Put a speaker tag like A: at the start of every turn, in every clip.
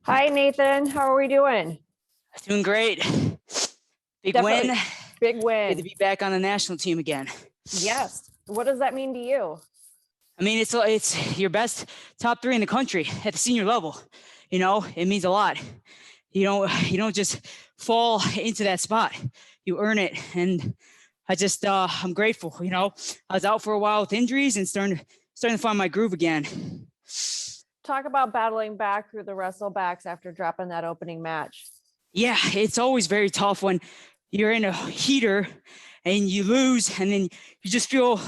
A: Hi, Nathan. How are we doing?
B: Doing great. Big
A: Definitely.
B: win.
A: Big
B: Good
A: win.
B: to be back on the national team again.
A: Yes. What does that mean to you?
B: I mean, it's your best top 3 in the country at the senior level. You know, it means a lot. You don't just fall into that spot. You earn it. And I'm grateful. You know, I was out for a while with injuries and starting to find my groove again.
A: Talk about battling back through the wrestlebacks after dropping that opening match.
B: Yeah, it's always very tough when you're in a heater and you lose, and then you just feel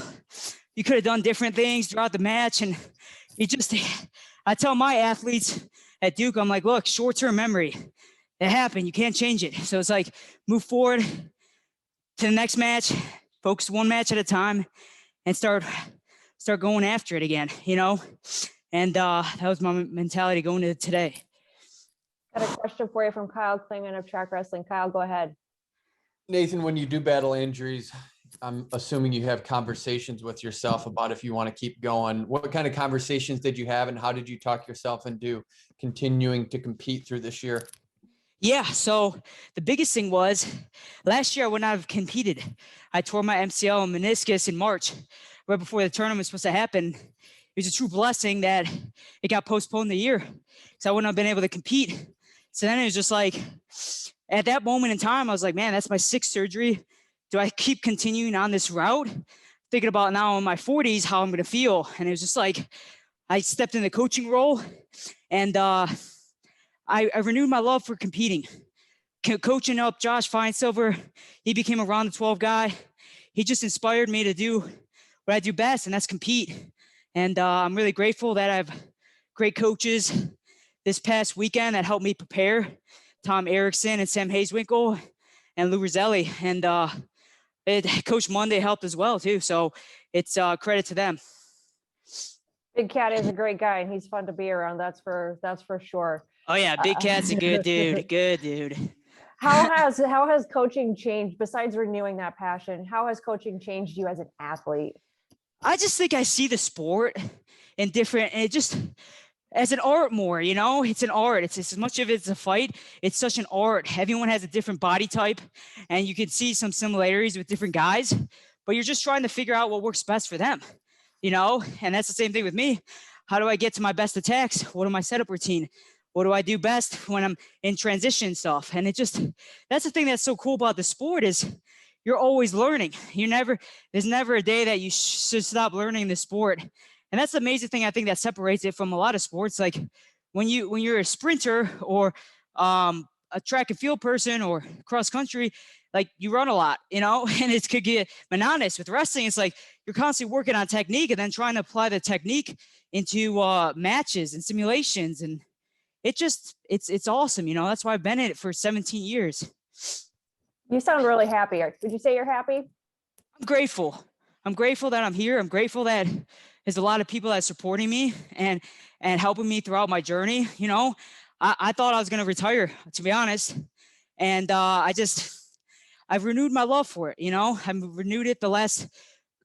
B: you could have done different things throughout the match. And I tell my athletes at Duke, I'm like, look, short-term memory. It happened. You can't change it. So it's like, move forward to the next match, focus one match at a time, and start going after it again, you know? And that was my mentality going into today.
A: Got a question for you from Kyle Klingon of Track Wrestling. Kyle, go ahead.
C: Nathan, when you do battle injuries, I'm assuming you have conversations with yourself about if you want to keep going. What kind of conversations did you have, and how did you talk yourself into continuing to compete through this year?
B: Yeah, so the biggest thing was last year I would not have competed. I tore my MCL and meniscus in March, right before the tournament was supposed to happen. It was a true blessing that it got postponed the year, so I wouldn't have been able to compete. So then it was just like, at that moment in time, I was like, man, that's my 6th surgery. Do I keep continuing on this route? Thinking about now in my 40s, how I'm going to feel. And it was just like, I stepped in the coaching role, and I renewed my love for competing. Coaching up Josh Feinsilver, he became a round of 12 guy. He just inspired me to do what I do best, and that's compete. And I'm really grateful that I have great coaches this past weekend that helped me prepare. Tom Erickson and Sam Hayeswinkle and Lou Roselli. And Coach Monday helped as well, too. So it's credit to them.
A: Big Cat is a great guy, and he's fun to be around. That's for sure.
B: Oh, yeah. Big Cat's a good dude. Good dude.
A: How has coaching changed, besides renewing that passion? How has coaching changed you as an athlete?
B: I just think I see the sport in different, and it just, as an art more, you know, it's an art. It's as much of it's a fight. It's such an art. Everyone has a different body type, and you can see some similarities with different guys, but you're just trying to figure out what works best for them, you know? And that's the same thing with me. How do I get to my best attacks? What are my setup routine? What do I do best when I'm in transition stuff? And that's the thing that's so cool about the sport is you're always learning. There's never a day that you should stop learning the sport. And that's the amazing thing I think that separates it from a lot of sports. Like when you're a sprinter or a track and field person or cross country, like you run a lot, you know, and it could get monotonous. With wrestling, it's like you're constantly working on technique and then trying to apply the technique into matches and simulations. And it's awesome, you know. That's why I've been in it for 17 years.
A: You sound really happy. Would you say you're happy?
B: I'm grateful. I'm grateful that I'm here. I'm grateful that there's a lot of people that are supporting me and helping me throughout my journey. You know, I thought I was going to retire, to be honest. And I've renewed my love for it. You know, I've renewed it the last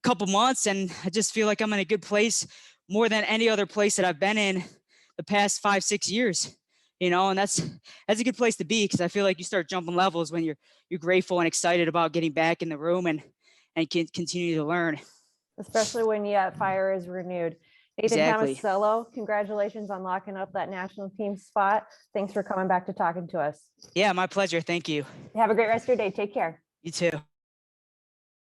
B: couple months, and I just feel like I'm in a good place more than any other place that I've been in the past 5-6 years. You know, and that's a good place to be, because I feel like you start jumping levels when you're grateful and excited about getting back in the room and can continue to learn.
A: Especially when fire is renewed. Nathan Tomasello, congratulations on locking up that national team spot. Thanks for coming back to talking to us.
B: Yeah, my pleasure. Thank you.
A: Have a great rest of your day. Take care.
B: You too.